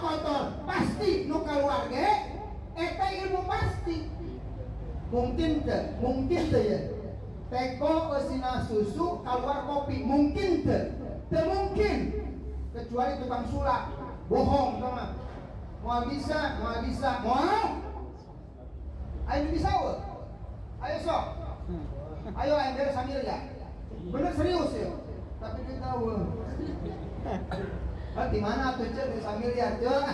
kotor pasti nu keluarga eta ilmu pasti. Mungkin teh ya teko eusina susu keluar kopi mungkin teh mungkin kecuali tukang sulap bohong teman. Moal bisa ayo bisa we. Ayo sok ayo ender sambil ya bener serius ya tapi dia tahu di mana tuh cek sambil ya cek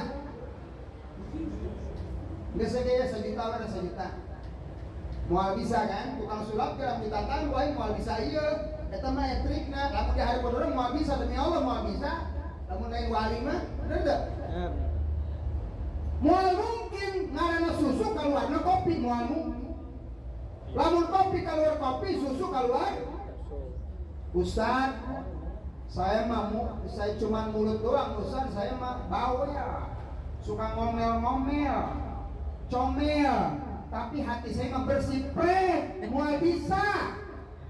nggak segaya sejuta moal bisa kan tukang sulap dalam ditantang boy moal bisa iya eta mah trikna lamun di hari kodorong moal bisa demi Allah moal bisa lamun lain wali mah bener enggak moal mungkin ngaranna susu keluarna kopi moal mungkin lamun kopi keluar kopi susu keluar Ustaz saya cuma mulut doang Ustaz saya mah bawel suka ngomel comel tapi hati saya mah bersih moal bisa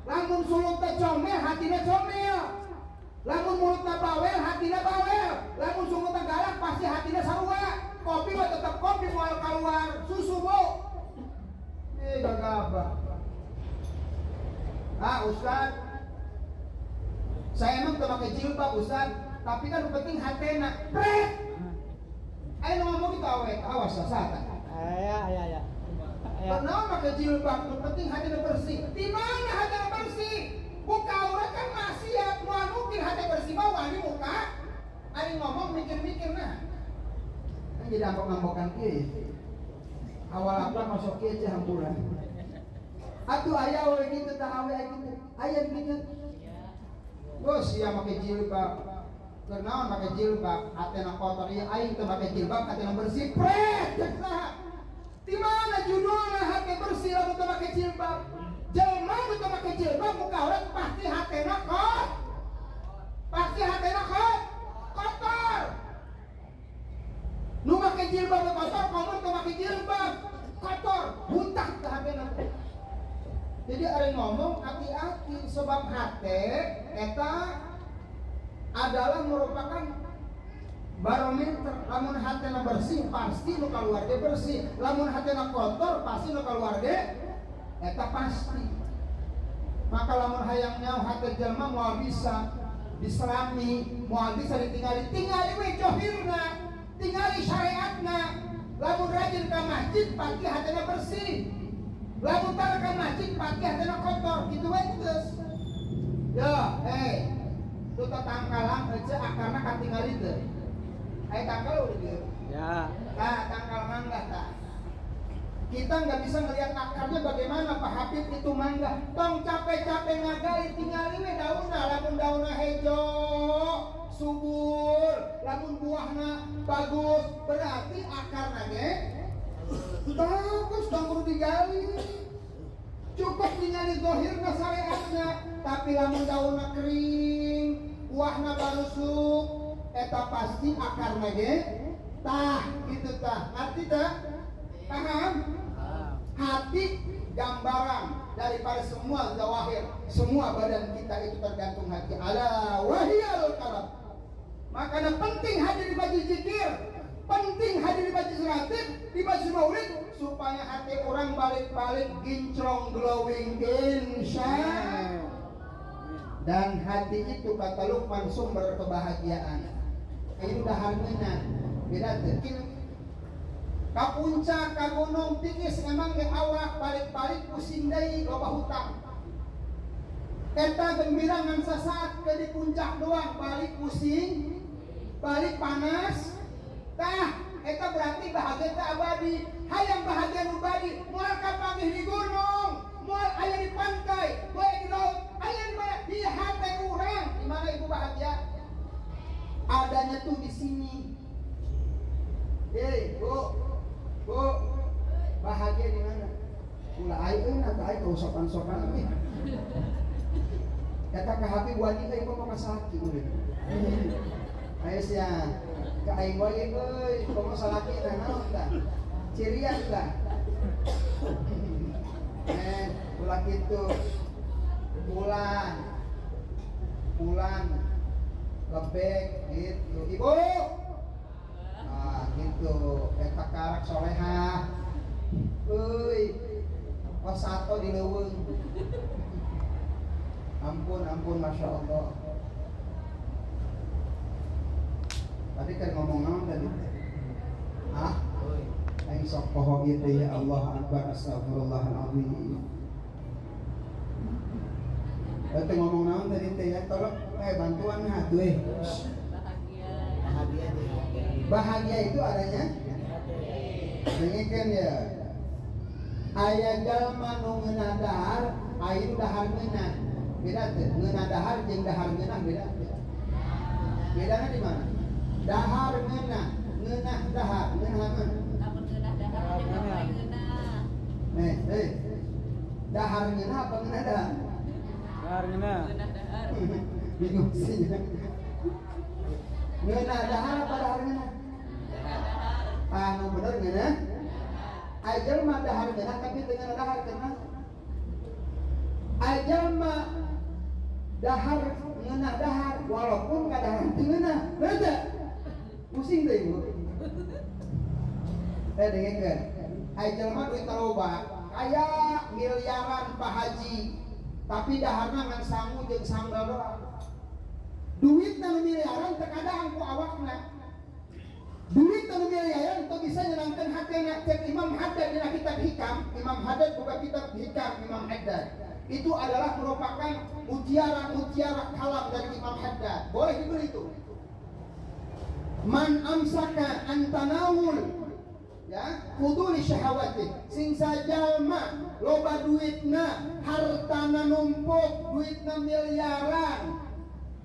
lamun sulut teh comel hatina comel lamun mulut teh bawel hatina bawel lamun sungut teh galak pasti hatina sarua kopi mah tetap kopi moal keluar susu bu gagabah Ustaz saya emang tuh pakai jilbab Ustaz tapi kan penting hatena ayo ngomong kita awas sasata ya kenapa pakai jilbab yang penting hatena bersih di mana hatena bersih muka orang kan maksiat mau mungkin hati bersih mau wani muka ayo ngomong mikir nah kan jadi ambok-ambokan kia awal apa masuk kia aja hampuran atuh ayah oleh gitu tak awe gitu ayah gitu bos ya pakai jilbab kenaon pakai jilbab hatena kotor ya aing teu pakai jilbab hatena bersih di mana judulnya hati bersih lamun teu pakai jilbab jelema teu pakai jilbab muka urang pasti hatena kotor nu pakai jilbab kotor kamu teu pakai jilbab kotor buntah teh hatena. Jadi ada ngomong hati-hati sebab hati eta adalah merupakan barometer. Lamun hatena bersih pasti nu keluarga bersih. Lamun hatena kotor pasti nu keluarga eta pasti. Maka lamun hayang nyaho hati jelema moal bisa diselami, moal bisa ditinggali we johirna, tinggali syariatna. Lamun rajin ka masjid pasti hatena bersih. Lamun tarakan masjid pasti hatena kotor gitu we geus. Ya, tu tangkalang aja akarna katingali teh. Tangkal udah dia. Ya. Tangkal mangga tah. Kita nggak bisa ngelihat akarnya bagaimana Pak Habib itu mangga. Tong capek-capek ngagali tingali we daunna, lamun daunna hejo, subur, lamun buahna bagus, berarti akarna ge bagus dong perlu digali. Cukup ningali zahirna syariatna, tapi lamun daunna kering, buahna barusuk, eta pasti akarna ge tah gitu tah. Ngerti tah? Paham? Hati gambaran daripada semua zawahir, semua badan kita itu tergantung hati. Ala wahyal qalb. Makanya penting hadir di majlis zikir, penting hadir di majlis ratib, di majlis maulid supaya hati orang balik-balik gincrong glowing insya. Dan hati itu kata Luqman sumber kebahagiaan. Itu dah harganya beda tuh. Ka puncak, ka gunung tingis emang ge awak balik-balik pusing deui loba hutang. Eta gembira ngan sasaat ke di puncak doang balik pusing, balik panas. Tah, eta berarti bahagia teh abadi. Hayang bahagia nu abadi, moal kapangih di gunung, moal aya di pantai, moal di laut, aya di mana? Di hati urang. Di mana ibu bahagia? Adanya tuh di sini. Bu, bahagia di mana? Ulah aing atau aing kau sopan-sopan ini. Kata ka Habib wali aing kok masaki urang. Ayo sia, ka aing wali euy, kok salaki teh naon tah? Cirian tah. Ulah kitu. Pulang lebek gitu. Ibu. tuh eta karak solehah euy wasato di leuweung ampun masya Allah. Tadi kan ngomong naon tadi aing sok poho ieu ya Allah akbar astagfirullahalazim. Eta ngomong naon tadi teh ya tolong bantuan atuh bahagia itu adanya dengekeun ya aya jalma nu ngeunah dahar aya dahar ngeunah beda teh ngeunah dahar jeung dahar ngeunah beda bedana di mana dahar ngeunah dahar ngeunah mana lamun ngeunah dahar ngeunah dahar ngeunah apa ngeunah dahar dahar ngeunah bingung sih ngeunah dahar apa dahar ngeunah anu bener ngeunah ajal mah dahar ngeunah tapi teu ngeunah dahar karena ajal mah dahar ngeunah dahar walaupun kadahar teu ngeunah beda pusing deh ibu dengekeun ajal mah duit loba aya miliaran Pak Haji tapi daharna ngan sangu jeung sambal doang duit nu miliaran terkadang ku awakna duit nu miliaran teu bisa nyenangkeun hatena cek Imam Haddad dina kitab Hikam Imam Haddad buka kitab Hikam Imam Haddad itu adalah merupakan mutiara kalam dari Imam Haddad boleh dibeli itu man amsaka antanawul ya fuduli syahawati sing sajalma loba duitna hartana numpuk duitna miliaran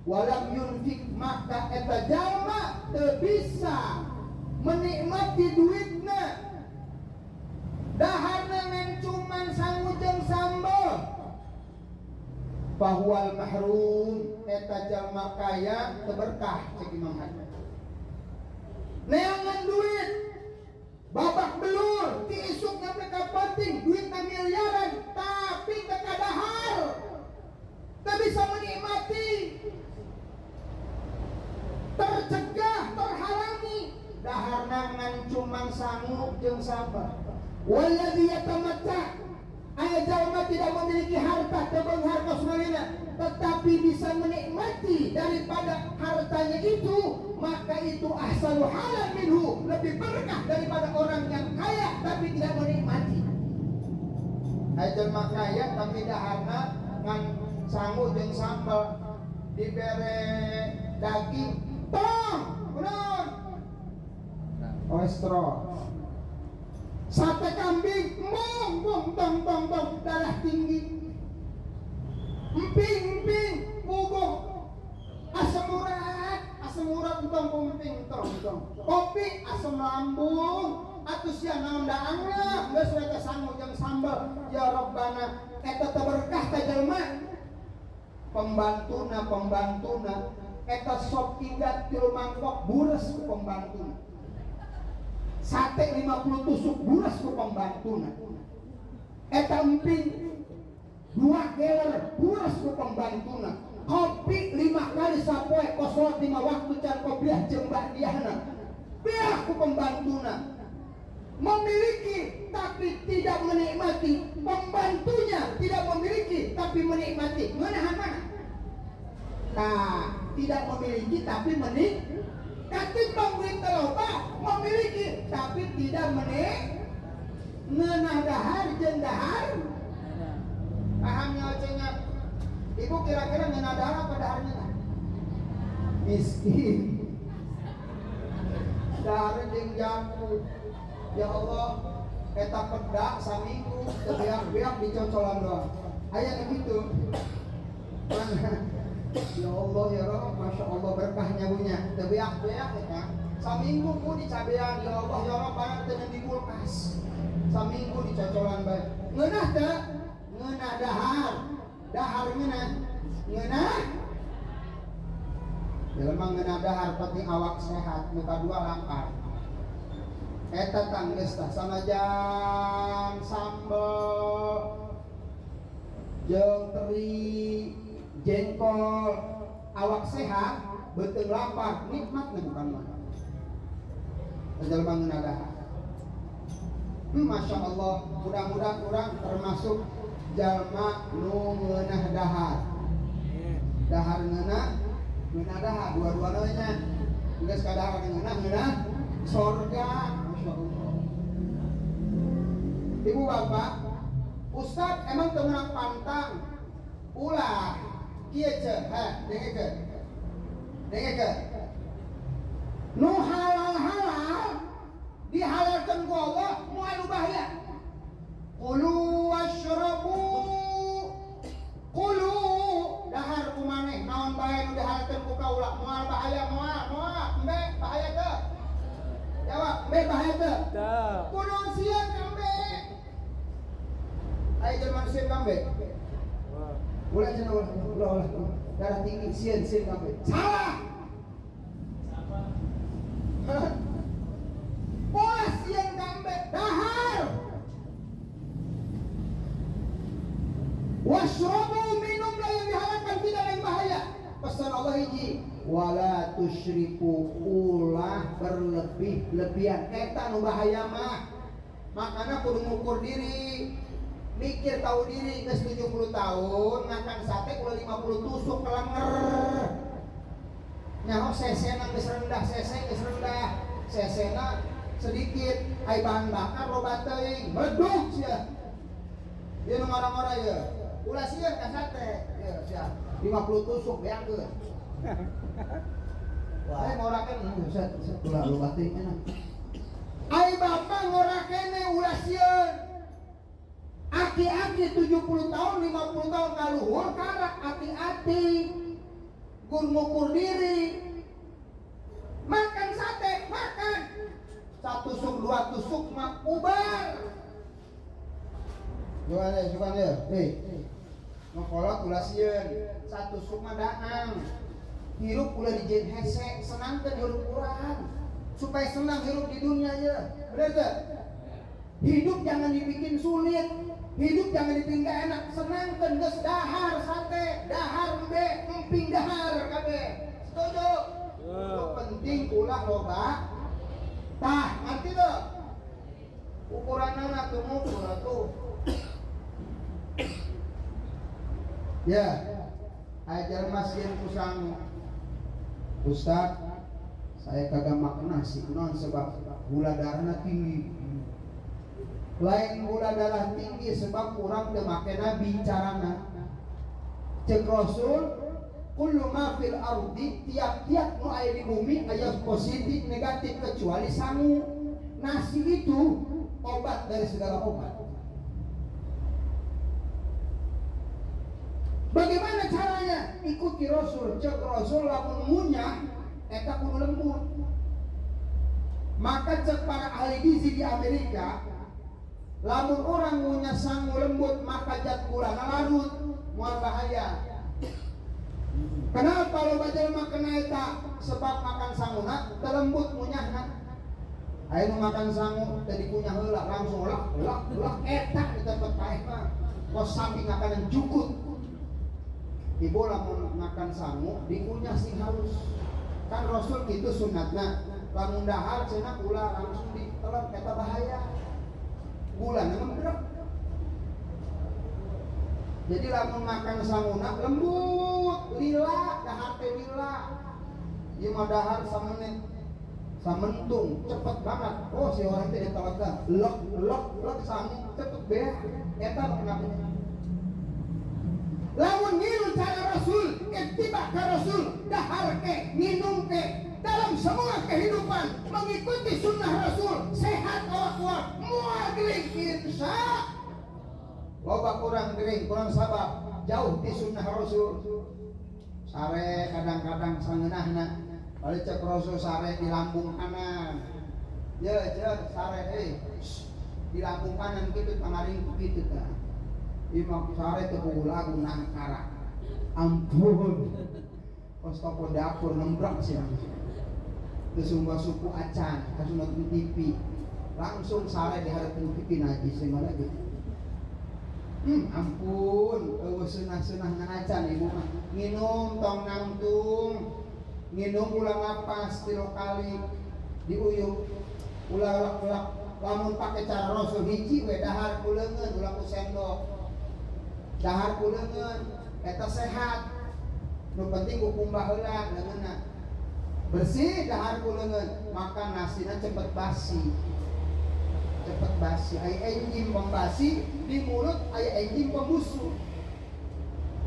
walam yunfik maka eta jalma teu bisa menikmati duitna daharna ngan cuman sangu jeung sambal bahwal mahrum eta jalma kaya teu berkah cek Imam Haddad neangan duit babak belur ti isuk sampai kapenting duitna miliaran tapi teu kadahar teu bisa menikmati tercegah terhalangi daharna ngan cuman sangu jeung sabar walladzi yatamatta aya jalma tidak memiliki harta tebeunghar kosmarina tetapi bisa menikmati daripada hartanya itu maka itu ahsanu halan minhu lebih berkah daripada orang yang kaya tapi tidak menikmati aya jalma kaya tapi daharna ngan sangu jeung sambal dibere daging tong bener kolesterol sate kambing tong darah tinggi emping bubuk asam urat tong kopi asam lambung atuh sia naon daangna geus we teh sangu jeung sambal ya Rabbana eta teh berkah ka jelema pembantuna eta sop ingat 3 mangkok buras ku pembantuna sate 50 tusuk buras ku pembantuna eta emping 2 geler buras ku pembantuna kopi 5 kali sapoe kosot 5 waktu can kopiah jeung badiahna biah ku pembantuna memiliki tapi tidak menikmati pembantunya tidak memiliki tapi menikmati menahan mana tidak memiliki tapi menikmati katimbang duit loba memiliki tapi tidak ngeunah dahar jeung dahar pahamnya cenah ibu kira-kira ngeunah dahar apa dahar ngeunah miskin dahar jeung jamu ya Allah eta pedak saminggu beak-beak dicocolan doang aya gitu ya Allah ya Rabb masya Allah berkahnya punya beak-beak ya saminggu ku dicabean ya Allah ya Rabb barang teu di kulkas saminggu dicocolan bae ngeunah teu ngeunah dahar ngeunah jelema ngeunah dahar penting awak sehat muka 2 lapar eta tanggeus tah sanajan sambel jeung teri jengkol awak sehat beuteung lapar nikmat bukan mah jelema ngeunah dahar. Masya Allah, mudah-mudahan orang termasuk jalma nu ngeunah dahar. Dahar ngeunah dahar dua-duanya. Geus kadahar ngeunah surga. Masya Allah. Ibu bapak, Ustaz emang teu meunang pantang. Ulah kieu ceuk, dengekeun. Nu halal dihalalkeun ku Allah moal anu bahaya. Qulu washrabu. Qulu dahar kumaneh naon bae nu dihalalkeun ku kaula moal bahaya moal embe bahaya teu? Jawab, embe bahaya teu? Teu. Kunaon sieun kambe? Aya jelema sieun kambe. Ulah cenah ulah. Darah tinggi sieun kambe. Salah. Pola sieun kambe dahar. Washrabu minum yang dihalalkan tidak yang bahaya. Pesan Allah hiji, wala tusyriku ulah berlebih-lebihan. Eta nu bahaya mah. Makanya kudu ngukur diri. Mikir tahu diri geus 70 tahun makan sate ulah 50 tusuk kelenger. Nyaho sesena geus rendah, sesena sedikit, ai bahan bakar loba teuing, meduk sia. Ieu nu ngora-ngora ieu. Ulah sieun ka sate, ieu sia. 50 tusuk beangkeun. Wah, ai ngorakeun set ulah loba teuing enak. Ai bapak ngorakene ulah sieun. Aki-aki 70 tahun, 50 tahun kaluhur karak hati-hati. Gur ngukur diri. Makan sate, makan. 1 tusuk, 2 tusuk mah ubar. Gimana ya? Ngokolot ulah sieun. 1 tusuk mah daang. Hirup ulah dijieun hese, senangkeun hirup urang. Supaya senang hirup di dunia aja. Bener teu? Hidup jangan dibikin sulit. Hidup jangan dibikin gak enak. Senangkeun geus dahar sate, dahar embe, emping dahar kabeh. Setuju? Itu penting ulah loba. Tah, ngerti tuh? Ukuranana tuh ngukur atuh. Ya, ajar masieun kusang. Ustaz, saya kagak makan nasi non sebab gula darahnya tinggi. Lain gula darah tinggi sebab kurang teu make nabi carana. Cek Rasul, kullu ma fil ardi, tiap-tiap nu aya di bumi aya positif negatif kecuali sangu. Nasi itu obat dari segala obat. Bagaimana caranya? Ikuti Rasul. Cek Rasul lamun ngunyah eta kudu lembut. Maka cek para ahli gizi di Amerika, lamun orang ngunyah sangu lembut maka zat gulana larut, moal bahaya. Kenapa lo bajal makan eta? Sebab makan sanguna teu lembut ngunyahna. Aya nu makan sangu teu dikunyah heula langsung lak eta di tempat kae mah. Kos samping makanan jukut. Ibu lamun makan sangu dikunyah sing halus. Kan Rasul gitu sunatna. Lamun dahar cenah ulah langsung ditelan eta bahaya. Gula ngebrek. Jadi lamun makan sanguna lembut, lila, dahar teh lila. Ieu mah dahar samenit. Samentung cepet banget. Oh si orang teh ditelaga. Lek sangu cepet beak. Eta kenapa? Lamun ngilu cara Rasul, ketibah ka Rasul, dahar ke, minum ke, dalam semua kehidupan mengikuti sunnah Rasul, sehat awak mual gering insya. Loba kurang gering, kurang sabab, jauh di sunnah Rasul. Sare kadang-kadang sangeunahna, balik cek Rasul sare di lambung kanan. Ya cek sare di lambung kanan kitu pangaring kitu tah. Imam sare teu kudu lagu nangkara. Ampun. Pas toko dapur nembrak sih. Teu sumba suku acan, kasuna TV. Langsung sare dihareupeun pipi najis sing lagi. Ampun, eueuh seunah-seunah nganacan ibu mah. Nginum tong nangtung. Nginum ulang napas 3 kali diuyuh. ulah lamun pakai cara Rasul hiji we dahar kuleungeun ulah ku sendok. Dahar kuleungeun eta sehat. Nu penting kukumbah heula leungeunna. Bersih dahar kuleungeun, maka nasina cepet basi. Cepet basi. Aya enzim pembasi di mulut, aya enzim pembusuk.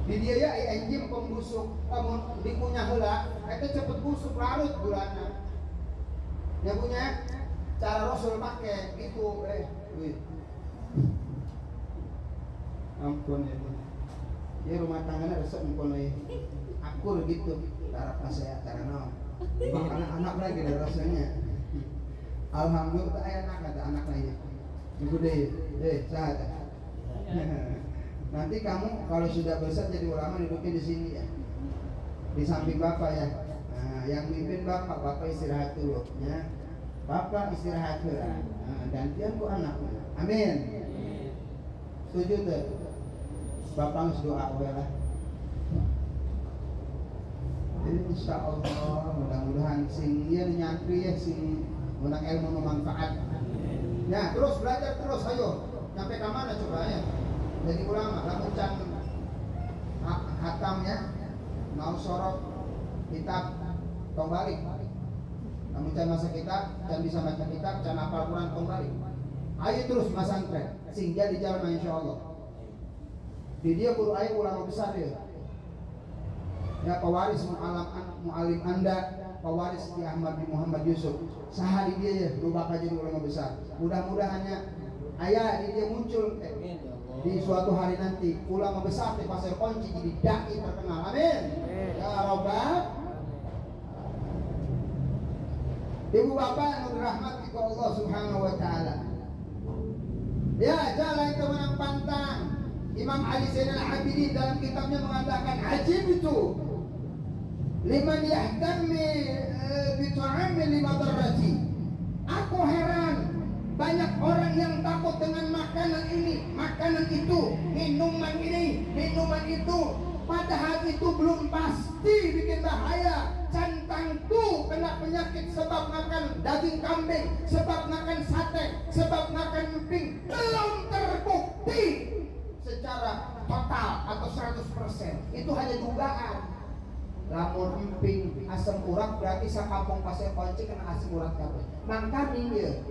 Di dia ya aya enzim pembusuk. Lamun dikunyah heula, eta cepet busuk larut gulana. Ya punya cara Rasul pakai gitu ampun ya rumah tangganya resep empon akur gitu cara saya cara naon anak lagi ada rasanya alhamdulillah enak ada anak lainnya ibu deh sahat nanti kamu kalau sudah besar jadi ulama duduknya di sini ya di samping bapak ya. Nah, yang mimpin bapak istirahat dulu ya. Bapak istirahat dulu. Nah, gantian ku anaknya. Amin. Setuju tuh? Bapak harus doa lah. Insya Allah mudah-mudahan sing ieu nyantri ya sing menang ilmu nu manfaat. Ya, terus belajar terus ayo. Sampai ke mana coba ya? Jadi ulama, lamun can hatam ya. Mau sorot kitab tong balik. Namun can masa kitab, can bisa baca kitab, can hafal Quran tong balik. Ayo terus masantren, sehingga di jalan insya Allah. Di dia guru ayo ulama besar dia. Ya pewaris mu'alim Anda, pewaris Ki Ahmad bin Muhammad Yusuf. Sahari dia ya, lu bakal jadi ulama besar. Mudah-mudahannya ayah di dia muncul di suatu hari nanti ulama besar di Pasir Kunci jadi dai terkenal. Amin. Ya Rabbal. Ibu bapak yang dirahmati Allah Subhanahu wa taala. Ya, jalan itu menang pantang. Imam Ali Zainal Abidin dalam kitabnya mengatakan ajib itu liman yahtami bi ta'ami limadarrati. Aku heran banyak orang yang takut dengan makanan ini, makanan itu, minuman ini, minuman itu. Padahal itu belum pasti bikin bahaya. Cantang tuh kena penyakit sebab makan daging kambing, sebab makan sate, sebab makan emping. Belum terbukti secara total atau 100%. Itu hanya dugaan. Lamun emping asam urat berarti sakampung Pasir Kunci kena asam urat kabeh. Mangkaning ya.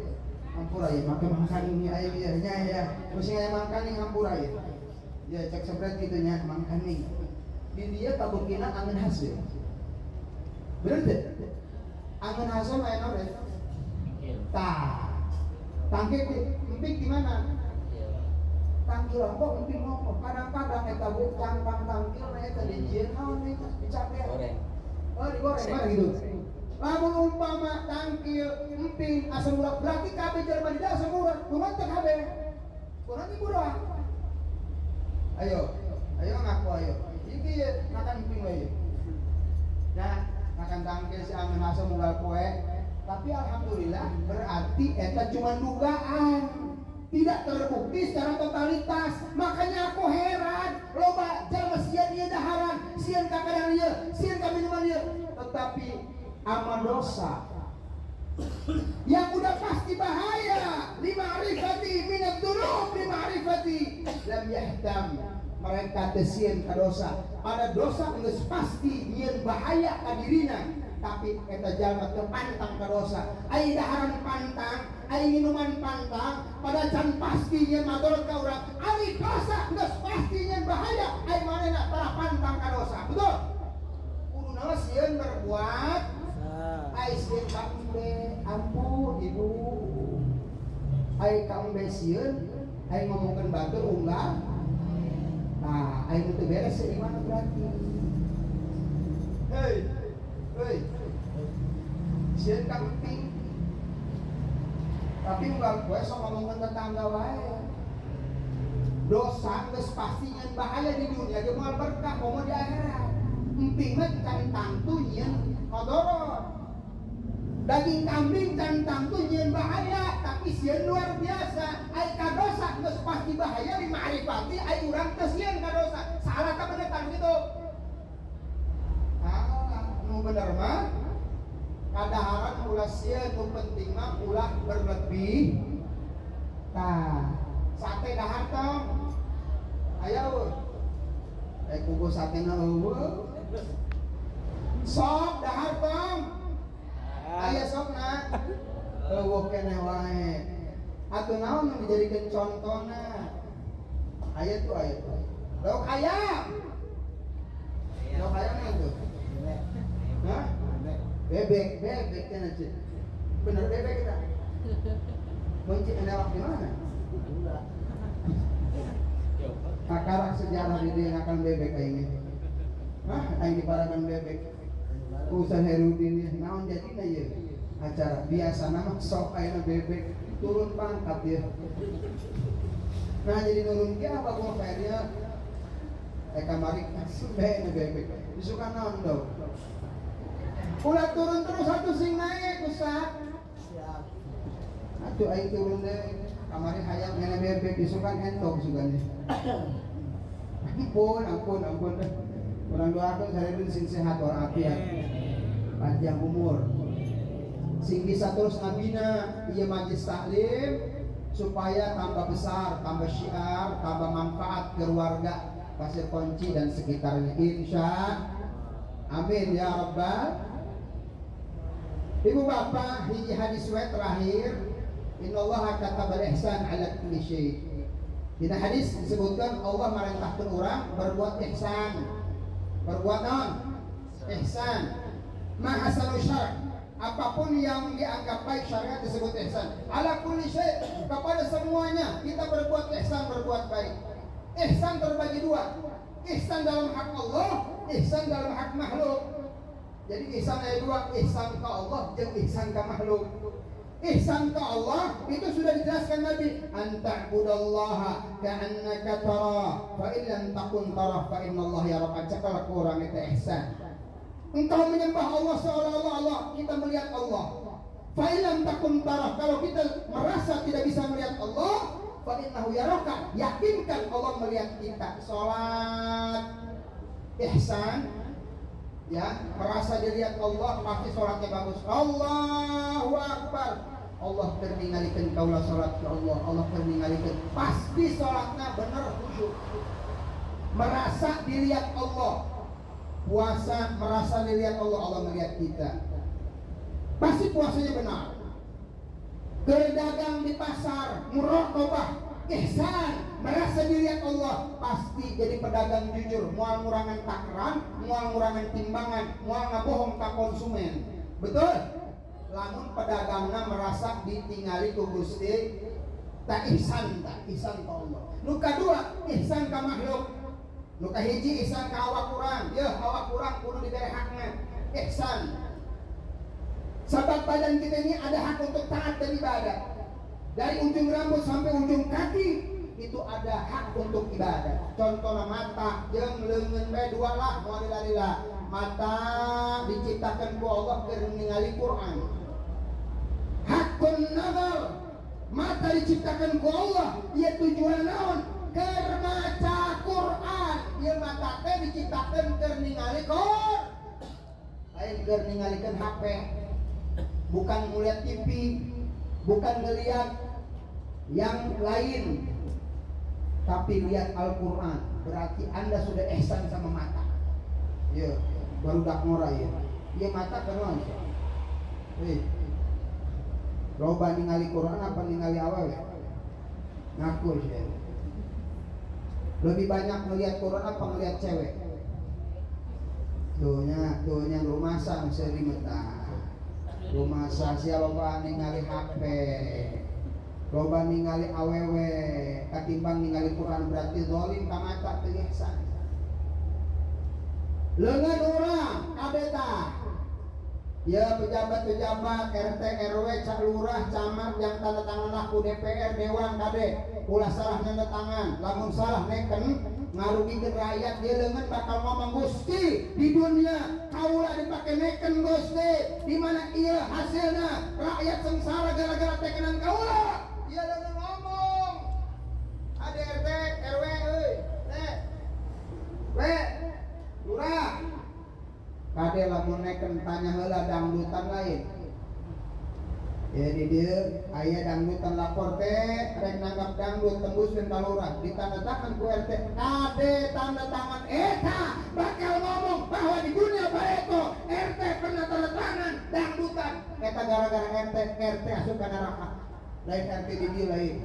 Hampura ya, maka mangkaning ayo ya. Mestinya mangkaning hampura ya. Ya cek seberat gitunya mangkaning. Di dia tabukina angin hasil. Bener deh. Angin hasil main apa? Tangkil emping gimana? Tangkil apa emping ngomong. Kadang-kadang eta cangkang tangkil na eta dijieun naon eta dicape. Goreng. Oh digoreng mana gitu. Lamun umpama tangkil emping asam urat berarti kabeh jelema di asam urat. Kumaha teh kabeh? Kurang ibu doang. Ayo ngaku ayo. Iki makan emping wae. Nah, makan tangkil si angin asam urat poe. Tapi alhamdulillah berarti eta cuma dugaan. Tidak terbukti secara totalitas. Makanya aku heran loba jalma sieun ieu daharan, sieun ka kadang ieu, sieun ka minuman ieu, tetapi amal dosa yang udah pasti bahaya lima'rifati minad dzunub lima'rifati lam yahtam. Mereka tesieun ka dosa, pada dosa geus pasti nyieun bahaya ka dirina, tapi eta jalma teu pantang ka dosa. Ai daharan pantang, ai minuman pantang, pada can pasti nyieun madorot ka urang. Ari dosa geus pasti nyieun bahaya, ai manehna tara pantang ka dosa. Betul? Kuduna sieun berbuat ai sieun ka umbe, ampun ibu. Ai ka umbe sieun, ai ngomongkeun batur unggal. Nah, ai itu beres seiman berarti. Hei. Sieun ka emping. Tapi unggal gue sok ngomongkeun tetangga wae. Dosa geus pasti nyeun bahaya di dunia ge moal berkah komo di akhirat. Emping mah cantang tuh nyeun kodorot. Daging kambing cantang tuh nyeun bahaya, tapi sieun luar biasa. Ai ka dosa geus pasti bahaya di ma'rifati, ai urang teu sieun ka dosa. Salah ka bener kan gitu. Nu bener mah kadaharan ulah sieun, nu penting mah ulah lebih sate dahar tong. Ayo kuku sate na sok dahar tong. Ayo sok na kene wae. Atuh naon nu dijadikeun contona. Ayo tuh lauk ayam. Lauk ayam itu. Hah? Bebek kan aja. Bener bebek kita. Kunci lewat di mana? Kakarak sejarah di dia akan bebek kayaknya. Hah? Yang diparakan bebek. Usaha Herudin ya. Naon jadinya ya? Acara biasa nama sok ayeuna bebek turun pangkat ya. Nah jadi nurun ke apa gua kayaknya kamari sampai bebek. Disuka naon dong. Ulah turun terus satu sing naik Ustaz. Siap. Atuh aing turun deh. Kamari hayang ngene bebek disukan entok sugane. Ampun. Urang doakeun sareun sing sehat walafiat. Panjang umur. Sing bisa terus nabina ieu majlis taklim supaya tambah besar, tambah syiar, tambah manfaat keluarga Pasir Kunci dan sekitarnya insya amin ya rabbal. Ibu bapak, hiji hadis we terakhir, innallaha katabal ihsan ala kulli syai. Dina hadis disebutkan Allah merintahkan orang berbuat ihsan. Berbuat naon? Ihsan. Ma hasanu syar'. Apapun yang dianggap baik syariat disebut ihsan. Ala kulli syai, kepada semuanya kita berbuat ihsan, berbuat baik. Ihsan terbagi dua. Ihsan dalam hak Allah, ihsan dalam hak makhluk. Jadi ihsan ada dua, ihsan ke Allah dan ihsan ke makhluk. Ihsan ke Allah itu sudah dijelaskan Nabi, anta'budallaha ka'annaka tara, fa in lam takun tara fa innallaha yaraka. Cakal kurang itu ihsan. Engkau menyembah Allah seolah-olah Allah, kita melihat Allah. Fa in lam takun tara, kalau kita merasa tidak bisa melihat Allah, fa innahu yaraka, yakinkan Allah melihat kita. Salat ihsan, ya, merasa dilihat Allah, pasti sholatnya bagus. Allahu Akbar. Allah terningalikeun kaula sholat ke Allah. Allah terningalikeun pasti sholatnya benar khusyuk. Merasa dilihat Allah. Puasa merasa dilihat Allah, Allah melihat kita. Pasti puasanya benar. Berdagang di pasar, muraqabah, ihsan, merasa dilihat Allah, pasti jadi pedagang jujur, moal ngurangan takaran, moal ngurangan timbangan, moal ngabohong ka konsumen. Betul? Lamun pedagangna merasa ditingali ku Gusti, tak ihsan ka Allah. Nu kadua, ihsan ka makhluk. Nu kahiji ihsan ka awak urang, ya awak urang kudu dibere hakna. Ihsan. Sebab badan kita ini ada hak untuk taat dan ibadah. Dari ujung rambut sampai ujung kaki itu ada hak untuk ibadah. Contohnya mata, jeung leungeun bae dua lah moal dilila. Mata diciptakan ku Allah keur ningali Quran. Hakun nazar. Mata diciptakan ku Allah, ieu tujuan naon? Keur maca Quran. Ieu mata teh diciptakan keur ningali Quran. Lain keur ningalikeun HP. Bukan melihat TV, bukan melihat yang lain, tapi lihat Al-Quran. Berarti Anda sudah ihsan sama mata. Ya, baru dak ngora ya. Iya mata kan loba ningali Quran apa ningali awewe? Ngaku sih. Lebih banyak melihat Quran apa melihat cewek? Duhnya rumah sang seri meta. Rumah sasia loba ningali HP, loba ningali awewe, katimbang ningali Quran berarti zalim ka mata teu ihsan. Leungeun urang kabeta. Ya pejabat-pejabat RT RW cak lurah camat yang tanda tangan ku DPR dewan kade ulah salah tanda tangan, lamun salah neken ngarugikeun rakyat. Dia leungeun bakal ngomong Gusti di dunia kaula dipake neken Gusti, di mana ieu hasilna rakyat sengsara gara-gara tekenan kaula. Ieu leungeun ngomong ade RT RW euy lurah kade lamun neken tanya heula dangdutan lain. Ya di dia aya dangdutan lapor teh rek nanggap dangdut tembuskeun ka lurah ditandatangan ku RT kade tanda tangan eta bakal ngomong bahwa di dunia baeto RT pernah tanda tangan dangdutan eta gara-gara RT asup ka neraka lain RT di dia lain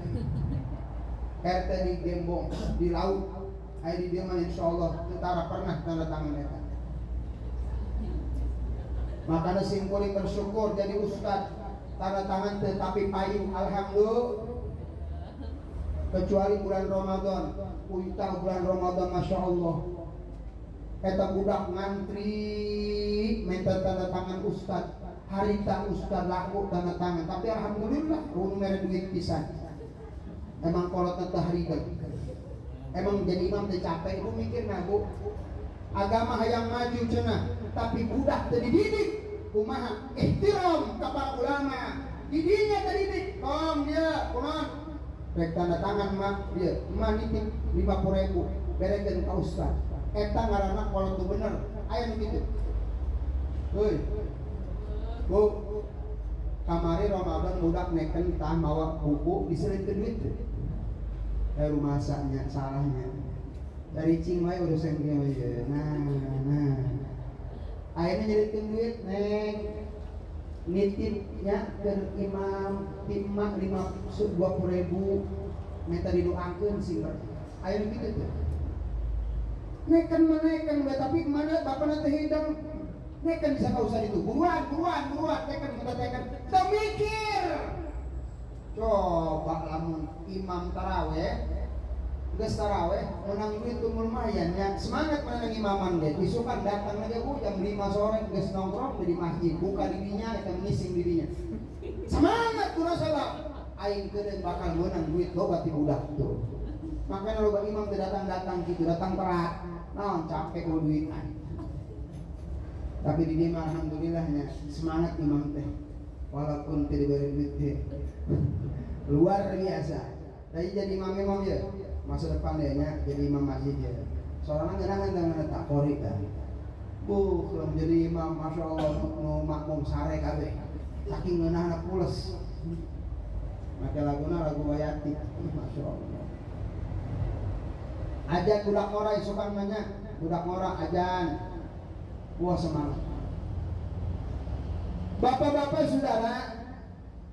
RT di Gembong di laut aya di dia mah insyaallah tentara pernah tanda tangan eta makanya simkuling bersyukur jadi ustad tanda tangan tetapi payung alhamdulillah kecuali bulan Ramadan puntang bulan Ramadan Masya Allah eta budak ngantri minta tanda tangan ustad harita ustad laku tanda tangan tapi alhamdulillah ruang mere duit pisan emang kolot tahriban emang jadi imam teh capek lu mikir nah bu agama hayang maju cenah tapi budak teu dididik kumaha ihtiram ka para ulama didinya terdidik kom dia kumaha rek tanda tangan mah dia mah nitip 50.000 berekeun ka ustaz eta ngaranna kalau tu bener aya nu kitu heuy bu kamari Ramadan budak neken tah mawa buku diselipkeun duit teh rumah saknya salahnya dari cing wae urusan dia we nah akhirnya jadi duit neng nitipnya ke imam timah 20.000 minta didoakan sih akhirnya gitu tuh nekan tapi mana bapak nanti hidang nekan bisa kau usah itu buruan nekan minta tekan tak mikir coba lamun imam taraweh geus taraweh menang duit tuh lumayan ya semangat menang imaman deh isukan datang aja bu jam 5 sore geus nongkrong di masjid buka dirinya eta ngising dirinya semangat kuno salah aing kedeung bakal menang duit loba ti budak tuh makanya loba imam teh datang gitu datang terat naon capek ku duit tapi di dieu mah alhamdulillahnya semangat imam teh walaupun teu diberi duit teh luar biasa jadi imam ya masa depan dia jadi imam masjid ya seorang ngeunangan dengan tak korik kan belum jadi imam Masya Allah nu makmum sare kabeh saking ngeunahna pules make laguna lagu Wayati Masya Allah ajan budak ngora isukan banyak budak ngora ajan wah semangat bapak-bapak saudara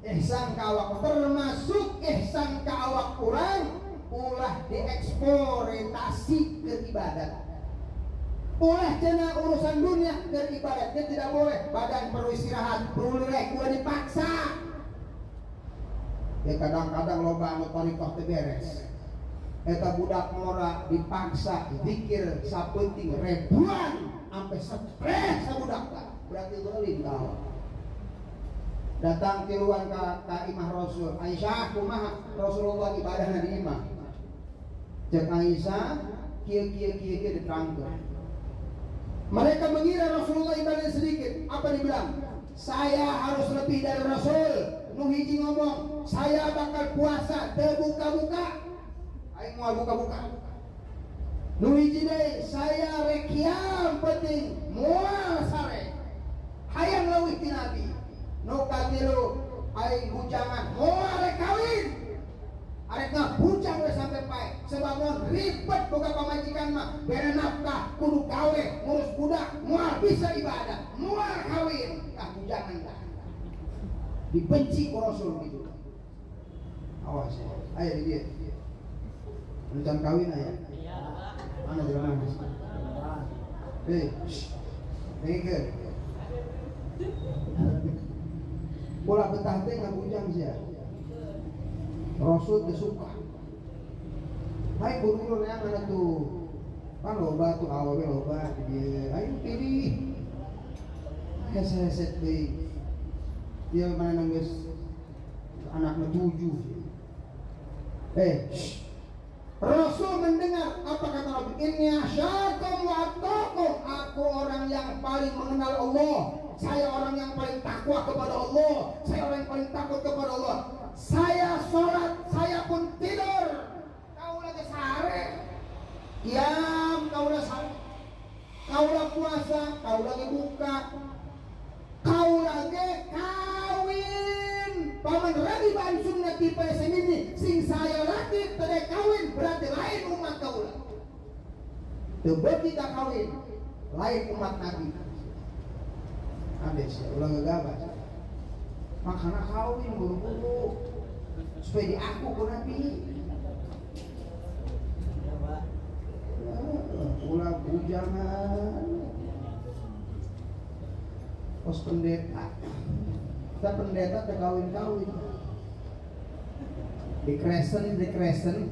ihsan ka awak termasuk ihsan ka awak urang ulah dieksploitasi ke ibadat ulah cenah urusan dunia ke ibadat dia tidak boleh badan perlu istirahat perlu rek ulah dipaksa ya kadang-kadang loba anu tarikh teh beres eta budak ngora dipaksa zikir sapenting ribuan sampai stres sabudak berarti dolin tah datang tiluan ka imah Rasul Aisyah kumaha Rasulullah ibadahna di imah cek Aisyah kieu diterangkeun mereka mengira Rasulullah ibadah sedikit apa dibilang saya harus lebih dari Rasul nu hiji ngomong saya bakal puasa teu buka-buka aing moal buka-buka nu hiji deui saya rekiam penting moal sare hayang leuwih ti Nabi nu katilu aing bujangan moal rek kawin arek ngabujang we sampai pae sebab ribet boga pamajikan mah bere nafkah kudu gawe ngurus budak moal bisa ibadah moal kawin bujangan dah dibenci ku Rasul gitu awas aya di dia rencana kawin aya mana di mana dengekeun bola betah teh ngabujang sia Rasul teh suka hai buru-buru yang mana tuh kan loba tuh awewe loba dia ayo pilih aya saset deui dia mana nangis anaknya 7 Rasul mendengar apa kata Nabi inni asyaqum wa attaqum aku orang yang paling mengenal Allah saya orang yang paling takwa kepada Allah saya orang yang paling takut kepada Allah saya sholat saya pun tidur kau lagi sare kiam kau lagi sare kau lagi puasa kau lagi buka kau lagi kawin paman ragibaan sunnati pada semini sing saya laki tadi kawin berarti lain umat kaulah. Tebet kita kawin lain umat Nabi. Habis ya ulah gagabah. Makanya kawin buru-buru supaya diaku ku Nabi. Ulah bujangan. Pos pendeta. Kita pendeta terkawin-kawin. Di Kristen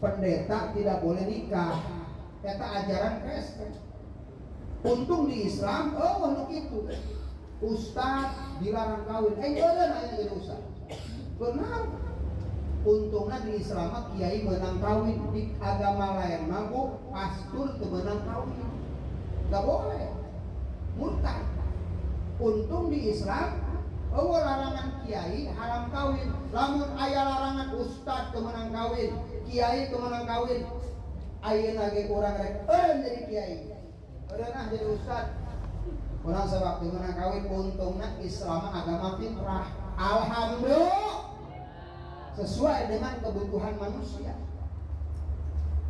pendeta tidak boleh nikah. Kata ajaran Kristen. Untung di Islam, oh itu ustaz dilarang kawin. Ada nanya jadi ustaz. Benar. Untungnya di Islam kiai menang kawin, di agama lain mampu pastur itu menang kawin. Gak boleh. Murtad. Untung di Islam, oh larangan kiai haram kawin. Lamun ayah larangan ustaz kemenang kawin, kiai kemenang kawin. Ayah lagi kurang rek, jadi kiai. Nah jadi ustaz. Orang sebab kemenang kawin untungnya Islam agama fitrah. Alhamdulillah sesuai dengan kebutuhan manusia.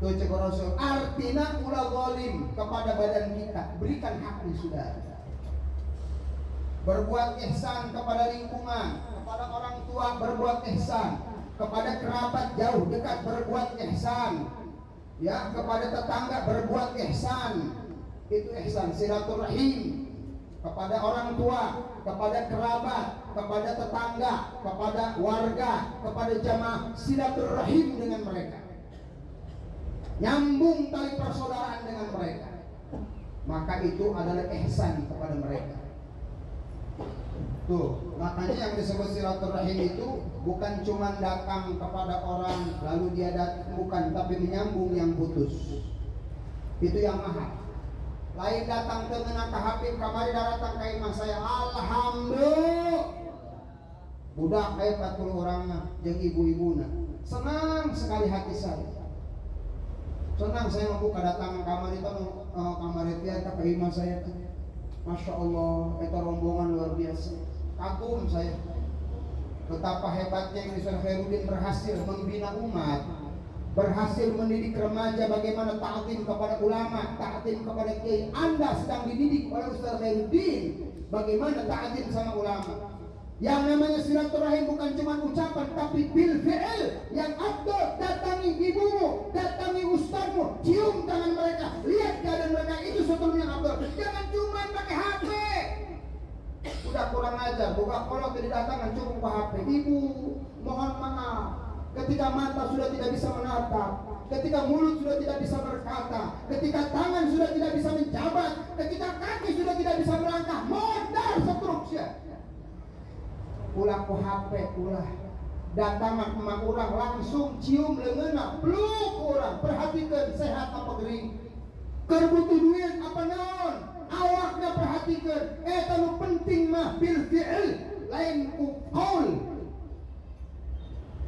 Tuh cek Rasul. Artinya ulah zalim kepada badan kita, berikan hak di saudara. Berbuat ihsan kepada lingkungan, kepada orang tua berbuat ihsan, kepada kerabat jauh dekat berbuat ihsan, ya kepada tetangga berbuat ihsan. Itu ihsan silaturahim kepada orang tua, kepada kerabat, kepada tetangga, kepada warga, kepada jamaah, silaturahim dengan mereka, nyambung tali persaudaraan dengan mereka, maka itu adalah ihsan kepada mereka. Tuh, makanya yang disebut silaturahim itu bukan cuma datang kepada orang lalu dia datang, bukan, tapi menyambung yang putus. Itu yang mahal. Lain datang temenan ke Habib kamari datang ke imam saya, alhamdulillah. Budak kayak 40 orang jeung ibu-ibuna. Senang sekali hati saya. Senang saya membuka datangan kamar itu kamar itu ke imam saya. Masya Allah, itu rombongan luar biasa. Kagum saya. Betapa hebatnya yang Ustaz Khairuddin berhasil membina umat, berhasil mendidik remaja bagaimana ta'zim kepada ulama, ta'zim kepada kiai. Anda sedang dididik oleh Ustaz Khairuddin bagaimana ta'zim sama ulama. Yang namanya silaturahim bukan cuma ucapan, tapi bil fi'il. Yang abdul, datangi ibumu, datangi ustadmu, cium tangan mereka, lihat keadaan mereka, itu sebetulnya abdul. Jangan cuma pakai HP. Udah kurang ajar, buka kolok tidak datangan cukup ke HP. Ibu, mohon maaf, ketika mata sudah tidak bisa menatap, ketika mulut sudah tidak bisa berkata, ketika tangan sudah tidak bisa menjabat, ketika kaki sudah tidak bisa melangkah, modal seterusnya. Ulah ku HP, ulah datangan emak urang langsung cium leungeunna, peluk urang, perhatikan sehat apa gering, keur butuh duit apa naon, awakna perhatikan. Eta nu penting mah bil fi'il, lain ku qaul.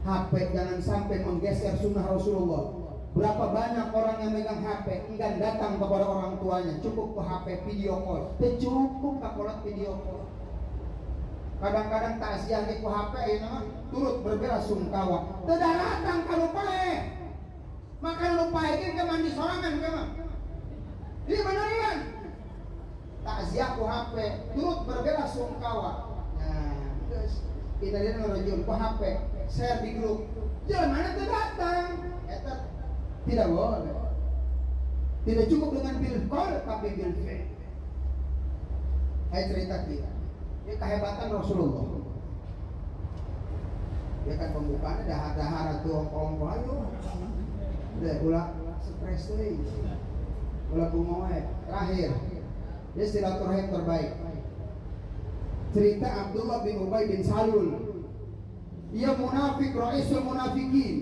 HP jangan sampai menggeser sunnah Rasulullah. Berapa banyak orang yang megang HP enggan datang kepada orang tuanya, cukup ke HP video call, cukup kapolat video call. Kadang-kadang takziah di HP ini mah turut berbela sungkawa. Tidak datang kalau pae. Makan lupa ini ke mandi sorangan ke mah. Ini beneran. Takziah ku HP turut berbela sungkawa. Nah, terus kita dia ngerujun ku HP, share di grup. Jangan mana tidak datang. Eta tidak boleh. Tidak cukup dengan bil call tapi bil fi'il. Saya cerita kita. Ini kehebatan Rasulullah. Dia kan pembukaannya dahar-dahar atau ongkong ayo. Udah ulah stres deh. Ulah bungoe. Terakhir, dia silaturahim terbaik. Cerita Abdullah bin Ubay bin Salul. Ia munafik, raisul munafikin.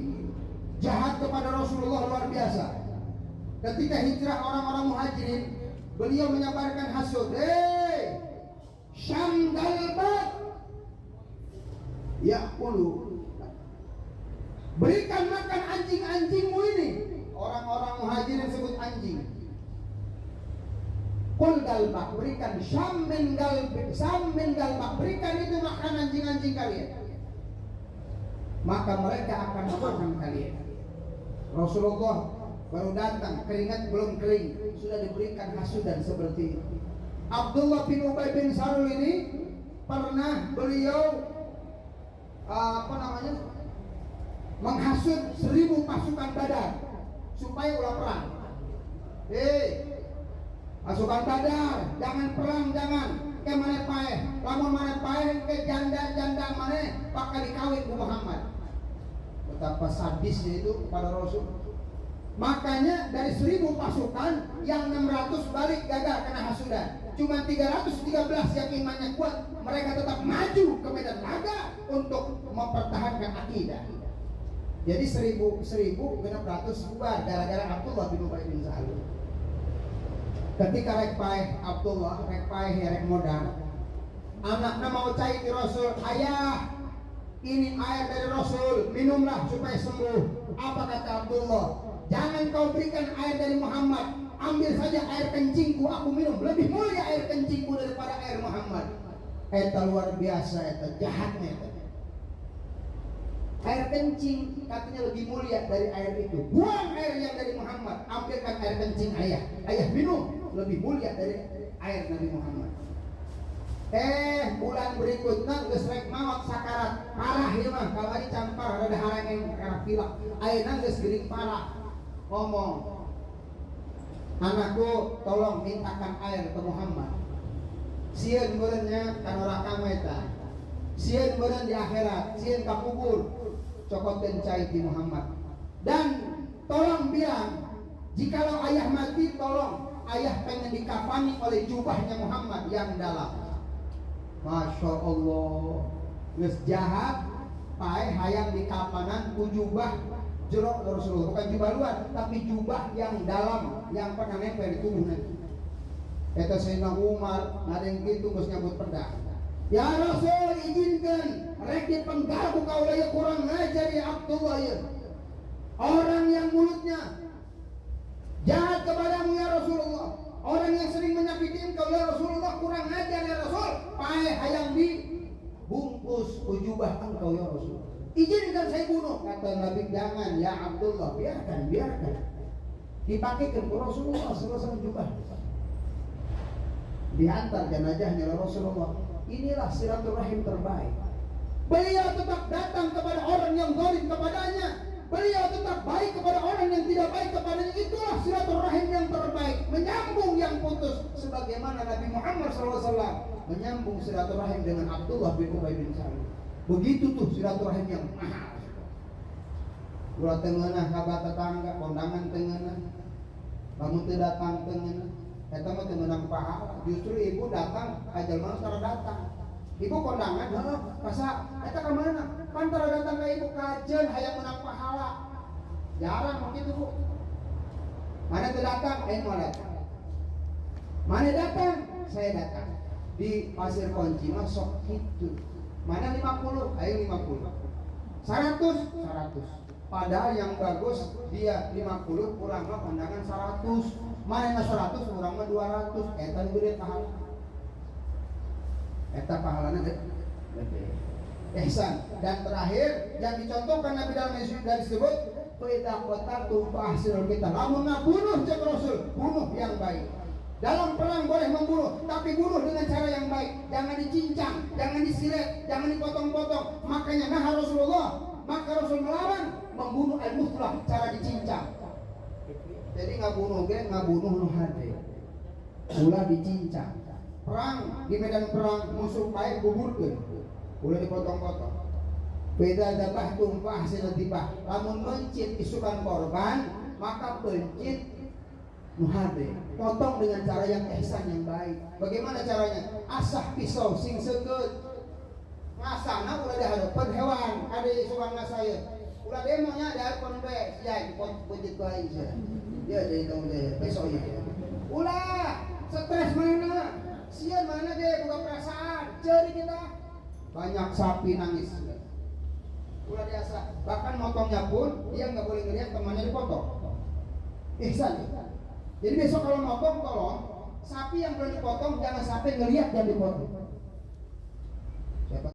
Jahat kepada Rasulullah luar biasa. Ketika hijrah orang-orang muhajirin, beliau menyabarkan hasud. Syam galbat ya'kulu, berikan makan anjing-anjingmu ini. Orang-orang muhajirin sebut anjing. Qul galbak, berikan. Syam min galbak, berikan itu makan anjing-anjing kalian. maka mereka akan memakan kalian. Rasulullah baru datang, keringat belum kering, sudah diberikan hasudan seperti itu. Abdullah bin Ubay bin Salul ini pernah beliau menghasut 1000 pasukan Badar supaya ulah perang. Pasukan Badar, jangan perang, jangan. Ke mana paeh, lamun mana paeh ke janda-janda mana bakal dikawin ku Muhammad. Betapa sadisnya itu kepada Rasul. Makanya dari 1000 pasukan yang 600 balik gagal kena hasudan. Cuma 313 yang imannya kuat, mereka tetap maju ke medan laga untuk mempertahankan akidah. Jadi 1600 bubar gara-gara Abdullah bin Ubay bin Salul. Ketika rek paeh Abdullah, rek paeh rek modal, anaknya mau cai di Rasul, ayah ini air dari Rasul, minumlah supaya sembuh. Apa kata Abdullah? Jangan kau berikan air dari Muhammad, ambil saja air kencingku, aku minum. Lebih mulia air kencingku daripada air Muhammad. Eta luar biasa, eta jahatnya eta. Air kencing katanya lebih mulia dari air itu. Buang air yang dari Muhammad, ambilkan air kencing ayah. Ayah minum, lebih mulia dari air Nabi Muhammad. Bulan berikutnya geus rek maot sakarat parah ieu mah, kalau dicampar rada harangeng karena pilek. Ayeuna geus geuring parah. Ngomong, anakku tolong mintakan air ke Muhammad. Sieun meureunnya ka neraka eta. Sieun meureun di akhirat, sieun ka kubur. Cokotin cai di Muhammad. Dan tolong bilang, jikalau ayah mati, tolong ayah pengen dikafani oleh jubahnya Muhammad yang dalam. Masya Allah, geus jahat, pae hayang dikapanan ku jubah jerok Rasulullah, bukan jubah luar, tapi jubah yang dalam, yang pernah nempel di tubuh nanti. Eta Sayyidina Umar, nadeng gitu geus nyambut pedang. Ya Rasul, izinkan rek dipenggal ku kaula ya kurang ngajar ya Abdullah ya. Orang yang mulutnya jahat kepadamu ya Rasulullah, orang yang sering menyakiti engkau ya Rasulullah, kurang ngajar ya Rasul. Pae hayang dibungkus ujubah engkau ya Rasul. Izinkan saya bunuh. Kata Nabi, jangan ya Abdullah, biarkan. Dipakaikan ke Rasulullah selesai jubah. Diantar jenazahnya Rasulullah. Inilah silaturahim terbaik. Beliau tetap datang kepada orang yang zalim kepadanya. Beliau tetap baik kepada orang yang tidak baik kepadanya. Itulah silaturahim yang terbaik, menyambung yang putus. Sebagaimana Nabi Muhammad SAW menyambung silaturahim dengan Abdullah bin Ubay bin Salul. Begitu tuh silaturahim yang mahal. Ulah tengenah kabar tetangga, kondangan tengenah. Kamu tidak datang tengenah. Eta mah teu meunang pahala. Justru ibu datang, ajal mana tara datang. Ibu kondangan, masa eta ka mana? Pan tara datang ka ibu kajen hayang meunang pahala. Jarang begitu, Bu. Mana teu datang, mau datang. Mana datang? Saya datang. Di Pasir Kunci mah sok kitu. Mana 50? Ayo 50. 100. Padahal yang bagus dia 50, kurang mah kondangan 100. Mana 100, kurang mah 200. Eta gede pahala. Eta pahalana gede. Ihsan. Dan terakhir yang dicontohkan Nabi dalam dari disebut Faidah qatartum fahsinul qital. Lamun ngabunuh cek Rasul, bunuh yang baik. Dalam perang boleh membunuh, tapi bunuh dengan cara yang baik. Jangan dicincang, jangan disilet, jangan dipotong-potong. Makanya maka Rasul melarang membunuh al-muthlah, cara dicincang. Jadi ngabunuh nu hade. Ulah dicincang. Perang di medan perang musuh baik guburkeun. Ulah dipotong-potong. Beda dabahtum fa ahsinul dzibah. Lamun mencit isukan korban, maka pencit nu hade. Potong dengan cara yang ihsan yang baik. Bagaimana caranya? Asah pisau sing seukeut. Ngasana ulah dihadeupeun hewan, ada suang ngasaya. Ulah demonya dihadeupeun bae, sia pencit bae sia. Dia jadi tahu deh, besok ya. Ulah, stres mana? Sian mana deh, bukan perasaan. Cari kita. Banyak sapi nangis. Ulah biasa. Bahkan motongnya pun dia nggak boleh ngelihat temannya dipotong. Ihsan. Jadi besok kalau motong tolong sapi yang belum dipotong jangan sampai ngelihat dan dipotong.